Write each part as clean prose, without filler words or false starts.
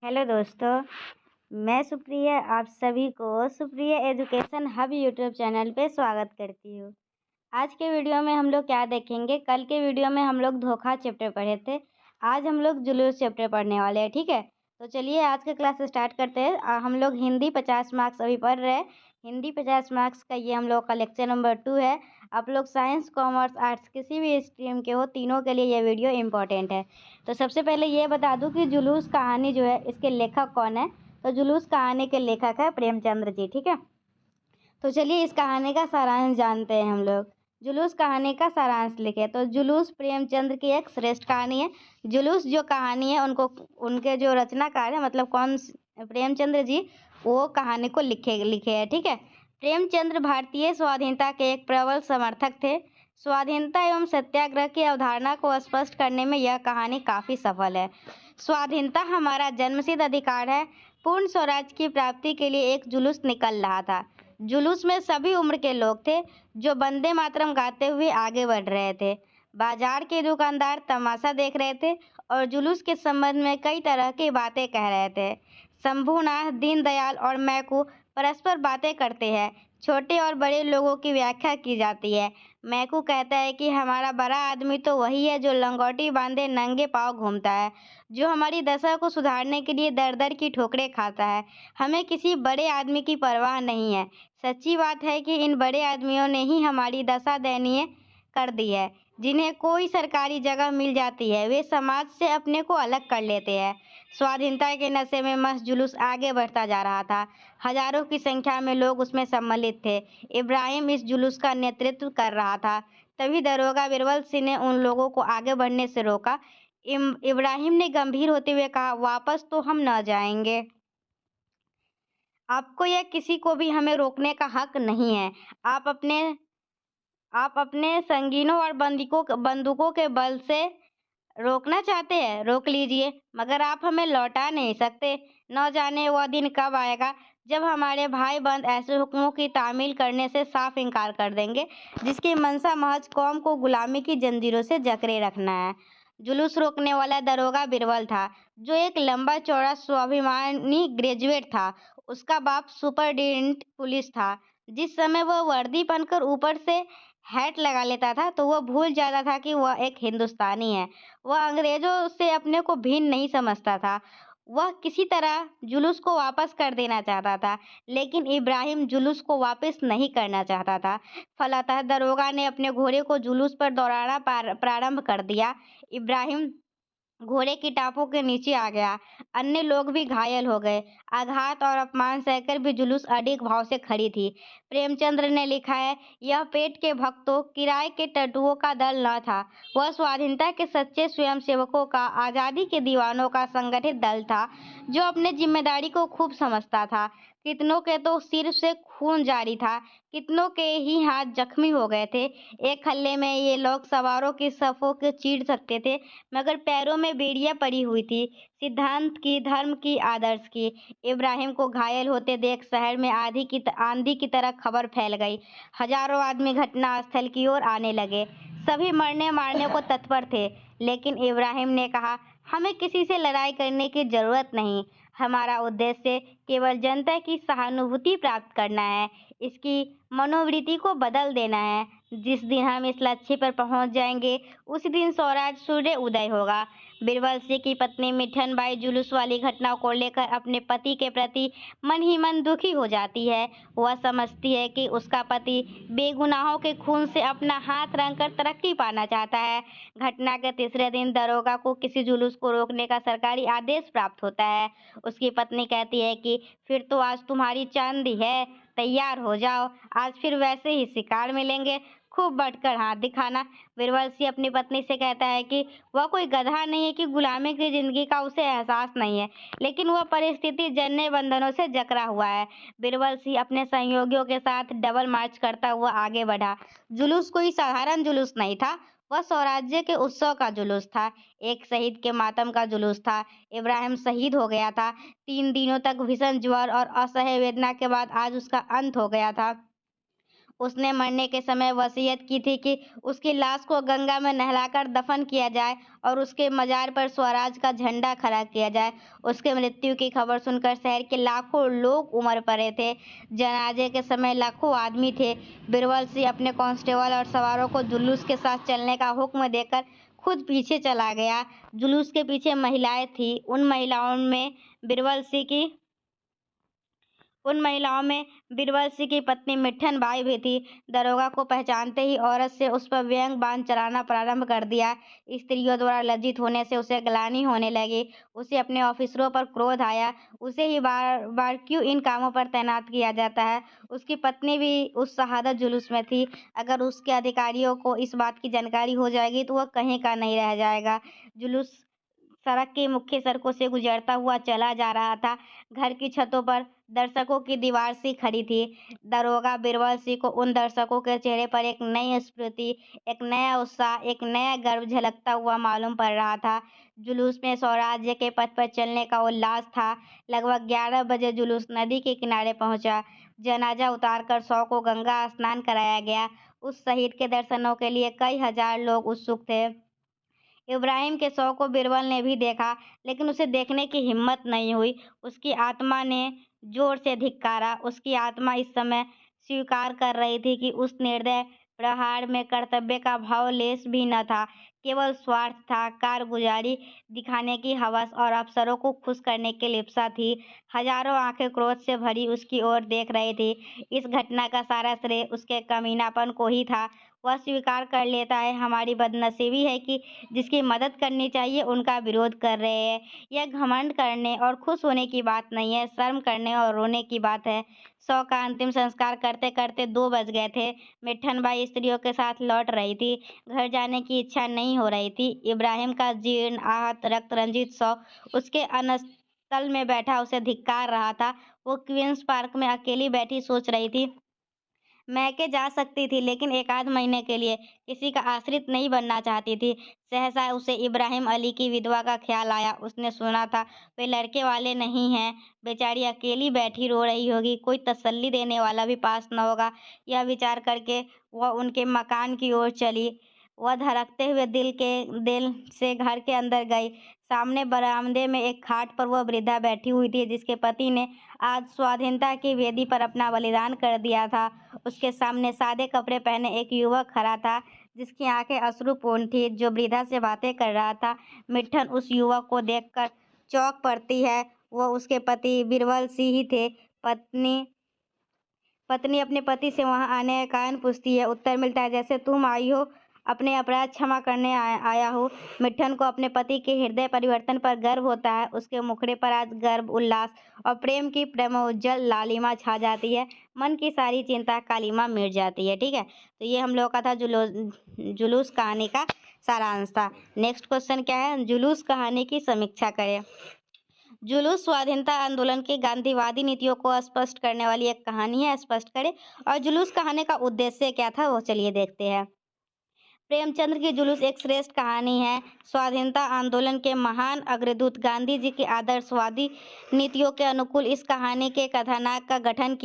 Hello दोस्तों, मैं सुप्रिया आप सभी को Supriya education hub YouTube channel पे स्वागत करती हूँ। आज के वीडियो में हम लोग क्या देखेंगे? कल के वीडियो में हम लोग धोखा चैप्टर पढ़े थे। आज हम लोग जुलूस चैप्टर पढ़ने वाले हैं, ठीक है? तो चलिए आज का क्लास स्टार्ट करते हैं। हम लोग हिंदी 50 मार्क्स अभी पढ़ रहे हैं। हिंदी 50 मार्क्स का ये हम लोग का लेक्चर नंबर 2 है। आप लोग साइंस, कॉमर्स, आर्ट्स किसी भी स्ट्रीम के हो, तीनों के लिए ये वीडियो इम्पोर्टेंट है। तो सबसे पहले ये बता दूं कि जुलूस कहानी जो है इसके लेखक कौन है। तो जुलूस कहानी के लेखक है प्रेमचंद्र जी, ठीक है? तो चलिए इस कहानी का सारांश जानते हैं हम लोग। जुलूस कहानी का सारांश लिखे तो जुलूस प्रेमचंद्र की एक श्रेष्ठ कहानी है। जुलूस जो कहानी है उनके जो रचनाकार है, मतलब प्रेमचंद्र जी, वो कहानी को लिखे हैं, ठीक है? प्रेमचंद्र भारतीय स्वाधीनता के एक प्रबल समर्थक थे। स्वाधीनता एवं सत्याग्रह की अवधारणा को स्पष्ट करने में यह कहानी काफी सफल है। स्वाधीनता हमारा जन्मसिद्ध अधिकार है। पूर्ण स्वराज की प्राप्ति के लिए एक जुलूस निकल रहा था। जुलूस में सभी उम्र के लोग थे जो वंदे मातरम गाते हुए आगे बढ़ रहे थे। बाजार के दुकानदार तमाशा देख रहे थे और जुलूस के संबंध में कई तरह की बातें कह रहे थे। शंभूनाथ, दीनदयाल और मैकू परस्पर बातें करते हैं। छोटे और बड़े लोगों की व्याख्या की जाती है। मैकू कहता है कि हमारा बड़ा आदमी तो वही है जो लंगोटी बांधे नंगे पांव घूमता है, जो हमारी दशा को सुधारने के लिए दर दर की ठोकरें खाता है। हमें किसी बड़े आदमी की परवाह नहीं है। सच्ची बात है कि इन बड़े आदमियों ने ही हमारी दशा दयनीय कर दी है। जिन्हें कोई सरकारी जगह मिल जाती है वे समाज से अपने को अलग कर लेते हैं। स्वाधीनता के नशे में मस्त जुलूस आगे बढ़ता जा रहा था। हजारों की संख्या में लोग उसमें सम्मिलित थे। इब्राहिम इस जुलूस का नेतृत्व कर रहा था। तभी दरोगा बिरबल सिंह ने उन लोगों को आगे बढ़ने से रोका। इब्राहिम ने गंभीर होते हुए कहा, वापस तो हम न जाएंगे। आपको या किसी को भी हमें रोकने का हक नहीं है। आप अपने संगीनों और बंदूकों के बल से रोकना चाहते हैं, रोक लीजिए, मगर आप हमें लौटा नहीं सकते। न जाने वह दिन कब आएगा जब हमारे भाई बंद ऐसे हुक्मों की तामील करने से साफ इनकार कर देंगे जिसकी मंशा महज कौम को गुलामी की जंजीरों से जकड़े रखना है। जुलूस रोकने वाला दरोगा बिरबल था, जो एक लंबा चौड़ा स्वाभिमानी ग्रेजुएट था। उसका बाप सुपरिटेंडेंट पुलिस था। जिस समय वह वर्दी पहनकर ऊपर से हैट लगा लेता था तो वह भूल जाता था कि वह एक हिंदुस्तानी है। वह अंग्रेजों से अपने को भिन्न नहीं समझता था। वह किसी तरह जुलूस को वापस कर देना चाहता था, लेकिन इब्राहिम जुलूस को वापस नहीं करना चाहता था। फलतः दरोगा ने अपने घोड़े को जुलूस पर दौड़ाना प्रारंभ कर दिया। इब्राहिम घोड़े की टापों के नीचे आ गया। अन्य लोग भी घायल हो गए। आघात और अपमान सहकर भी जुलूस अडिग भाव से खड़ी थी। प्रेमचंद्र ने लिखा है, यह पेट के भक्तों, किराए के टट्टुओं का दल न था। वह स्वाधीनता के सच्चे स्वयंसेवकों का, आजादी के दीवानों का संगठित दल था, जो अपने जिम्मेदारी को खूब समझता था। कितनों के तो सिर से खून जारी था, कितनों के ही हाथ जख्मी हो गए थे। एक हल्ले में ये लोग सवारों की सफों को चीर सकते थे, मगर पैरों में बेड़ियां पड़ी हुई थी, सिद्धांत की, धर्म की, आदर्श की। इब्राहिम को घायल होते देख शहर में आंधी की तरह खबर फैल गई। हजारों आदमी घटना स्थल की ओर आने लगे। सभी मरने मारने को तत्पर थे, लेकिन इब्राहिम ने कहा, हमें किसी से लड़ाई करने की जरूरत नहीं। हमारा उद्देश्य केवल जनता की सहानुभूति प्राप्त करना है, इसकी मनोवृत्ति को बदल देना है। जिस दिन हम इस लक्ष्य पर पहुंच जाएंगे उसी दिन स्वराज सूर्य उदय होगा। बिरबल सिंह की पत्नी मिठन बाई जुलूस वाली घटना को लेकर अपने पति के प्रति मन ही मन दुखी हो जाती है। वह समझती है कि उसका पति बेगुनाहों के खून से अपना हाथ रंगकर तरक्की पाना चाहता है। घटना के तीसरे दिन दरोगा को किसी जुलूस को रोकने का सरकारी आदेश प्राप्त होता है। उसकी पत्नी कहती है कि फिर तो आज तुम्हारी चांदी है, तैयार हो जाओ, आज फिर वैसे ही शिकार मिलेंगे, खूब बढ़कर हाथ दिखाना। बिरबल सिंह अपनी पत्नी से कहता है कि वह कोई गधा नहीं है कि गुलामी की जिंदगी का उसे एहसास नहीं है, लेकिन वह परिस्थिति जन्य बंधनों से जकड़ा हुआ है। बिरबल सिंह अपने सहयोगियों के साथ डबल मार्च करता हुआ आगे बढ़ा। जुलूस कोई साधारण जुलूस नहीं था, वह स्वराज्य के उत्सव का जुलूस था, एक शहीद के मातम का जुलूस था। इब्राहिम शहीद हो गया था। 3 दिनों तक भीषण ज्वर और असह्य वेदना के बाद आज उसका अंत हो गया था। उसने मरने के समय वसीयत की थी कि उसकी लाश को गंगा में नहलाकर दफन किया जाए और उसके मजार पर स्वराज का झंडा खड़ा किया जाए। उसके मृत्यु की खबर सुनकर शहर के लाखों लोग उमड़ पड़े थे। जनाजे के समय लाखों आदमी थे। बीरबल सिंह अपने कांस्टेबल और सवारों को जुलूस के साथ चलने का हुक्म देकर खुद पीछे चला गया। जुलूस के पीछे महिलाएं थीं। उन महिलाओं में बीरबल सिंह की पत्नी मिट्ठन बाई भी थी। दरोगा को पहचानते ही औरत से उस पर व्यंग बाण चलाना प्रारंभ कर दिया। स्त्रियों द्वारा लज्जित होने से उसे ग्लानि होने लगी। उसे अपने ऑफिसरों पर क्रोध आया। उसे ही बार बार क्यों इन कामों पर तैनात किया जाता है। उसकी पत्नी भी उस शहादत जुलूस में थी। अगर उसके अधिकारियों को इस बात की जानकारी हो जाएगी तो वह कहीं का नहीं रह जाएगा। जुलूस सड़क की मुख्य सड़कों से गुजरता हुआ चला जा रहा था। घर की छतों पर दर्शकों की दीवार सी खड़ी थी। दरोगा बीरबल सिंह को उन दर्शकों के चेहरे पर एक नई स्फूर्ति, एक नया उत्साह, एक नया गर्व झलकता हुआ मालूम पड़ रहा था। जुलूस में स्वराज्य के पथ पर चलने का उल्लास था। लगभग 11 बजे जुलूस नदी के किनारे पहुंचा। जनाजा उतारकर शव को गंगा स्नान कराया गया। उस शहीद के दर्शनों के लिए कई हजार लोग उत्सुक थे। इब्राहिम के शव को बीरबल ने भी देखा, लेकिन उसे देखने की हिम्मत नहीं हुई। उसकी आत्मा ने जोर से धिक्कारा। उसकी आत्मा इस समय स्वीकार कर रही थी कि उस निर्दय प्रहार में कर्तव्य का भाव लेश भी न था। केवल स्वार्थ था, कारगुजारी दिखाने की हवस और अफसरों को खुश करने की लिप्सा थी। हजारों आंखें क्रोध से भरी उसकी ओर देख रही थी। इस घटना का सारा श्रेय उसके कमीनापन को ही था। वह स्वीकार कर लेता है, हमारी बदनसीबी है कि जिसकी मदद करनी चाहिए उनका विरोध कर रहे हैं। यह घमंड करने और खुश होने की बात नहीं है, शर्म करने और रोने की बात है। शव का अंतिम संस्कार करते करते 2 बज गए थे। मिट्ठन बाई स्त्रियों के साथ लौट रही थी। घर जाने की इच्छा नहीं हो रही थी। इब्राहिम का जीर्ण, आहत, रक्त रंजित शव उसके अनस्थल में बैठा उसे धिक्कार रहा था। वो क्वींस पार्क में अकेली बैठी सोच रही थी, मैके जा सकती थी, लेकिन एक आध महीने के लिए किसी का आश्रित नहीं बनना चाहती थी। सहसा उसे इब्राहिम अली की विधवा का ख्याल आया। उसने सुना था वे लड़के वाले नहीं हैं। बेचारी अकेली बैठी रो रही होगी, कोई तसल्ली देने वाला भी पास न होगा। यह विचार करके वह उनके मकान की ओर चली। वह धड़कते हुए दिल से घर के अंदर गई। सामने बरामदे में एक खाट पर वह वृद्धा बैठी हुई थी, जिसके पति ने आज स्वाधीनता की वेदी पर अपना बलिदान कर दिया था। उसके सामने सादे कपड़े पहने एक युवक खड़ा था, जिसकी आंखें अश्रुपूर्ण थी, जो वृद्धा से बातें कर रहा था। मिट्ठन उस युवक को देखकर चौंक पड़ती है। वो उसके पति बीरबल सिंह ही थे। पत्नी पत्नी अपने पति से वहां आने का कारण पूछती है। उत्तर मिलता है, जैसे तुम आई हो, अपने अपराध क्षमा करने आया हूँ। मिट्ठन को अपने पति के हृदय परिवर्तन पर गर्व होता है। उसके मुखड़े पर आज गर्व, उल्लास और प्रेम की प्रेमोज्जल लालिमा छा जाती है। मन की सारी चिंता कालिमा मिट जाती है। ठीक है, तो ये हम लोग का था जुलूस कहानी का सारांश था। नेक्स्ट क्वेश्चन क्या है, जुलूस कहानी की समीक्षा करें। जुलूस स्वाधीनता आंदोलन की गांधीवादी नीतियों को स्पष्ट करने वाली एक कहानी है। स्पष्ट करें। और जुलूस कहानी का उद्देश्य क्या था, वो चलिए देखते हैं। प्रेमचंद्र की जुलूस एक श्रेष्ठ कहानी है। स्वाधीनता आंदोलन के महान अग्रदूत गांधी जी की आदर्शवादी नीतियों के अनुकूल इस कहानी के कथानक का गठन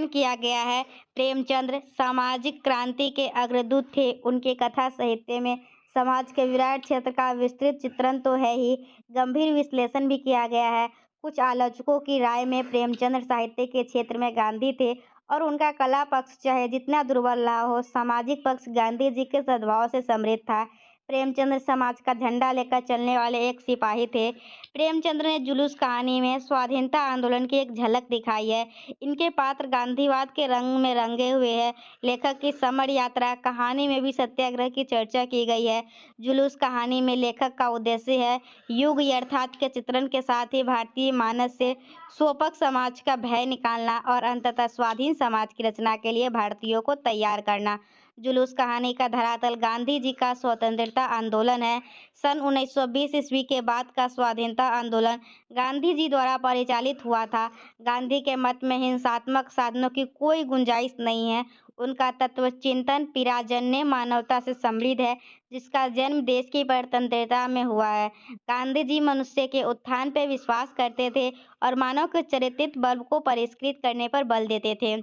किया गया है। प्रेमचंद्र सामाजिक क्रांति के अग्रदूत थे। उनके कथा साहित्य में समाज के विराट क्षेत्र का विस्तृत चित्रण तो है ही, गंभीर विश्लेषण भी किया गया है। कुछ आलोचकों की राय में प्रेमचंद्र साहित्य के क्षेत्र में गांधी थे और उनका कला पक्ष चाहे जितना दुर्बल रहा हो, सामाजिक पक्ष गांधी जी के सद्भाव से समृद्ध था। प्रेमचंद्र समाज का झंडा लेकर चलने वाले एक सिपाही थे। प्रेमचंद्र ने जुलूस कहानी में स्वाधीनता आंदोलन की एक झलक दिखाई है। इनके पात्र गांधीवाद के रंग में रंगे हुए हैं। लेखक की समर यात्रा कहानी में भी सत्याग्रह की चर्चा की गई है। जुलूस कहानी में लेखक का उद्देश्य है युग यथार्थ के चित्रण के साथ ही भारतीय मानस से स्वपक्ष समाज का भय निकालना और अंततः स्वाधीन समाज की रचना के लिए भारतीयों को तैयार करना। जुलूस कहानी का धरातल गांधी जी का स्वतंत्रता आंदोलन है। सन 1920 ईस्वी के बाद का स्वाधीनता आंदोलन गांधी जी द्वारा परिचालित हुआ था। गांधी के मत में हिंसात्मक साधनों की कोई गुंजाइश नहीं है। उनका तत्व चिंतन पीराजन्य मानवता से समृद्ध है, जिसका जन्म देश की स्वतंत्रता में हुआ है। गांधी जी मनुष्य के उत्थान पर विश्वास करते थे और मानव के चारित्रिक बल को परिष्कृत करने पर बल देते थे।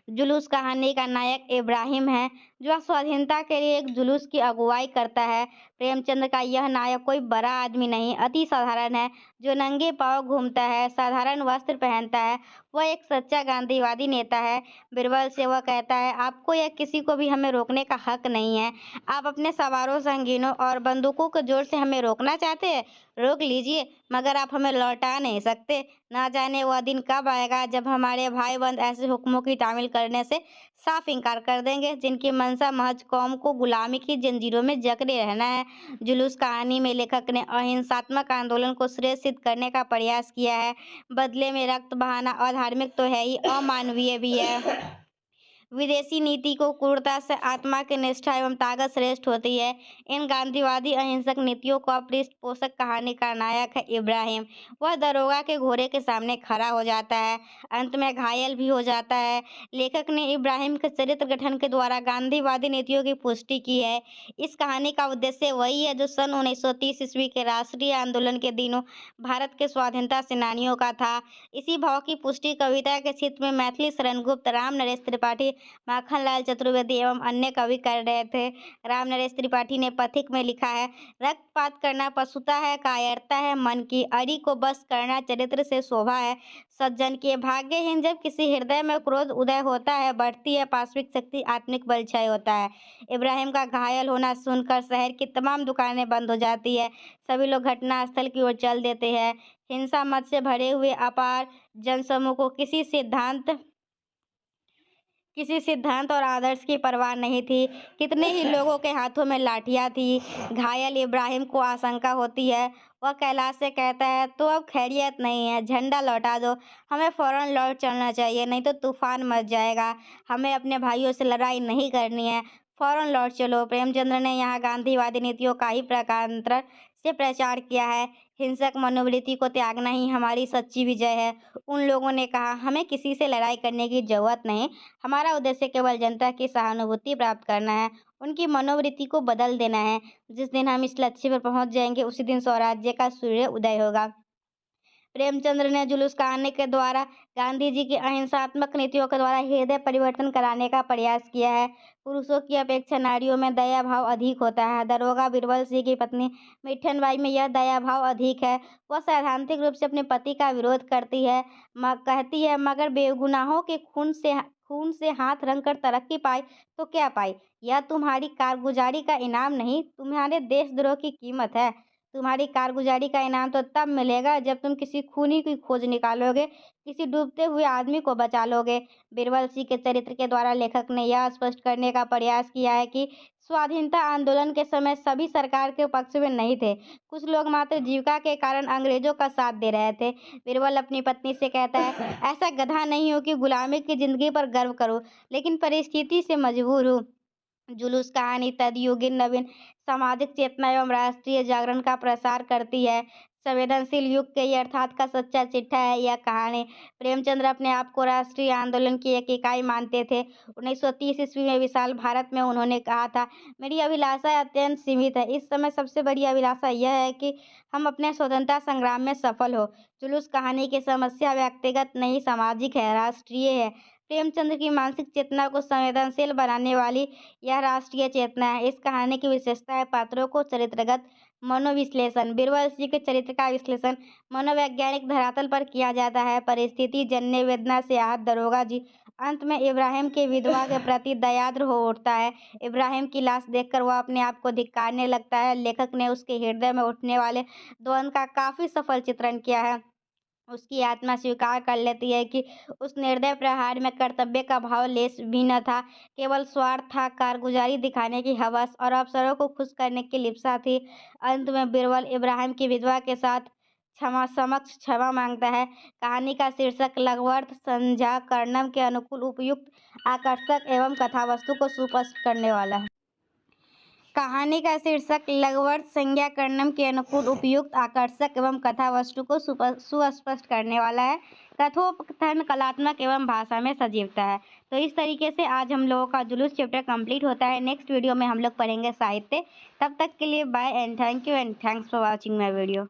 जुलूस कहानी का नायक इब्राहिम है, जो स्वाधीनता के लिए एक जुलूस की अगुवाई करता है। प्रेमचंद का यह नायक कोई बड़ा आदमी नहीं, अति साधारण है, जो नंगे पांव घूमता है, साधारण वस्त्र पहनता है। वह एक सच्चा गांधीवादी नेता है। बीरबल से वह कहता है, आपको या किसी को भी हमें रोकने का हक नहीं है। आप अपने सवारों, संगीनों और बंदूकों के जोर से हमें रोकना चाहते हैं, रोक लीजिए, मगर आप हमें लौटा नहीं सकते। ना जाने वह दिन कब आएगा जब हमारे भाई बंद ऐसे हुक्मों की तामील करने से साफ इनकार कर देंगे, जिनकी मंशा महज कौम को गुलामी की जंजीरों में जकड़े रहना है। जुलूस कहानी में लेखक ने अहिंसात्मक आंदोलन को श्रेष्ठ सिद्ध करने का प्रयास किया है। बदले में रक्त बहाना अधार्मिक तो है ही, अमानवीय भी है। विदेशी नीति को क्रूरता से आत्मा की निष्ठा एवं ताकत श्रेष्ठ होती है। इन गांधीवादी अहिंसक नीतियों का पृष्ठपोषक कहानी का नायक है इब्राहिम। वह दरोगा के घोड़े के सामने खड़ा हो जाता है, अंत में घायल भी हो जाता है। लेखक ने इब्राहिम के चरित्र गठन के द्वारा गांधीवादी नीतियों की पुष्टि की है। इस कहानी का उद्देश्य वही है जो सन 1930 ईस्वी के राष्ट्रीय आंदोलन के दिनों भारत के स्वाधीनता सेनानियों का था। इसी भाव की पुष्टि कविता के क्षेत्र में मैथिली शरण गुप्त, राम नरेश त्रिपाठी, माखनलाल चतुर्वेदी एवं अन्य कवि कर रहे थे। राम नरेश त्रिपाठी ने पथिक में लिखा है, रक्तपात करना पशुता है, कायरता है मन की, अरि को बस करना चरित्र से शोभा है। सज्जन के भाग्यहीन जब किसी हृदय में क्रोध उदय होता है, बढ़ती है पाशविक शक्ति, आत्मिक बल क्षय होता है। इब्राहिम का घायल होना सुनकर शहर की तमाम दुकानें बंद हो जाती है। सभी लोग घटनास्थल की ओर चल देते हैं। हिंसा मत से भरे हुए अपार जनसमूह को किसी सिद्धांत और आदर्श की परवाह नहीं थी। कितने ही लोगों के हाथों में लाठियां थी। घायल इब्राहिम को आशंका होती है। वह कैलाश से कहता है, तो अब खैरियत नहीं है, झंडा लौटा दो, हमें फौरन लौट चलना चाहिए, नहीं तो तूफान मच जाएगा। हमें अपने भाइयों से लड़ाई नहीं करनी है, फौरन लौट चलो। प्रेमचंद्र ने यहाँ गांधीवादी नीतियों का ही प्रकारांतर से प्रचार किया है। हिंसक मनोवृत्ति को त्यागना ही हमारी सच्ची विजय है। उन लोगों ने कहा, हमें किसी से लड़ाई करने की जरूरत नहीं, हमारा उद्देश्य केवल जनता की सहानुभूति प्राप्त करना है, उनकी मनोवृत्ति को बदल देना है। जिस दिन हम इस लक्ष्य पर पहुंच जाएंगे, उसी दिन स्वराज्य का सूर्य उदय होगा। प्रेमचंद्र ने जुलूस कहानी के द्वारा गांधी जी की अहिंसात्मक नीतियों के द्वारा हृदय परिवर्तन कराने का प्रयास किया है। पुरुषों की अपेक्षा नारियों में दया भाव अधिक होता है। दरोगा बीरबल सिंह की पत्नी मिठनबाई में यह दया भाव अधिक है। वह सैद्धांतिक रूप से अपने पति का विरोध करती है, कहती है, मगर बेगुनाहों के खून से हाथ रंगकर तरक्की पाई तो क्या पाई? यह तुम्हारी कारगुजारी का इनाम नहीं, तुम्हारे देशद्रोह की कीमत है। तुम्हारी कारगुजारी का इनाम तो तब मिलेगा जब तुम किसी खूनी की खोज निकालोगे, किसी डूबते हुए आदमी को बचा लोगे। बीरबल सिंह के चरित्र के द्वारा लेखक ने यह स्पष्ट करने का प्रयास किया है कि स्वाधीनता आंदोलन के समय सभी सरकार के पक्ष में नहीं थे। कुछ लोग मात्र जीविका के कारण अंग्रेजों का साथ दे रहे थे। बीरबल अपनी पत्नी से कहता है, ऐसा गधा नहीं हो कि गुलामी की जिंदगी पर गर्व करो, लेकिन परिस्थिति से मजबूर हूँ। जुलूस कहानी तदयुगीन नवीन सामाजिक चेतना एवं राष्ट्रीय जागरण का प्रसार करती है। संवेदनशील युग के ये अर्थात का सच्चा चिट्ठा है यह कहानी। प्रेमचंद्र अपने आप को राष्ट्रीय आंदोलन की एक इकाई मानते थे। 1930 ईस्वी में विशाल भारत में उन्होंने कहा था, मेरी अभिलाषा अत्यंत सीमित है, इस समय सबसे बड़ी अभिलाषा यह है कि हम अपने स्वतंत्रता संग्राम में सफल हो। जुलूस कहानी की समस्या व्यक्तिगत नहीं, सामाजिक है, राष्ट्रीय है। प्रेमचंद्र की मानसिक चेतना को संवेदनशील बनाने वाली यह राष्ट्रीय चेतना है। इस कहानी की विशेषता है पात्रों को चरित्रगत मनोविश्लेषण। बीरबल सिंह के चरित्र का विश्लेषण मनोवैज्ञानिक धरातल पर किया जाता है। परिस्थिति जन्य वेदना से आहत दरोगा जी अंत में इब्राहिम की विधवा के प्रति दयाद्र हो उठता है। इब्राहिम की लाश देखकर वह अपने आप को धिक्कारने लगता है। लेखक ने उसके हृदय में उठने वाले द्वंद्व का काफी सफल चित्रण किया है। उसकी आत्मा स्वीकार कर लेती है कि उस निर्दय प्रहार में कर्तव्य का भाव लेश भी न था, केवल स्वार्थ था, कारगुजारी दिखाने की हवस और अफसरों को खुश करने की लिप्सा थी। अंत में बीरबल इब्राहिम की विधवा के साथ क्षमा मांगता है। कहानी का शीर्षक लघुअर्थ संज्ञा कर्णम के अनुकूल, उपयुक्त, आकर्षक एवं कथावस्तु को सुस्पष्ट करने वाला है। कहानी का शीर्षक लघुअर्थ संज्ञा कर्णम के अनुकूल, उपयुक्त, आकर्षक एवं कथावस्तु को सुस्पष्ट करने वाला है। कथोपकथन कलात्मक एवं भाषा में सजीवता है। तो इस तरीके से आज हम लोगों का जुलूस चैप्टर कंप्लीट होता है। नेक्स्ट वीडियो में हम लोग पढ़ेंगे साहित्य। तब तक के लिए bye and thank you and thanks for watching my video.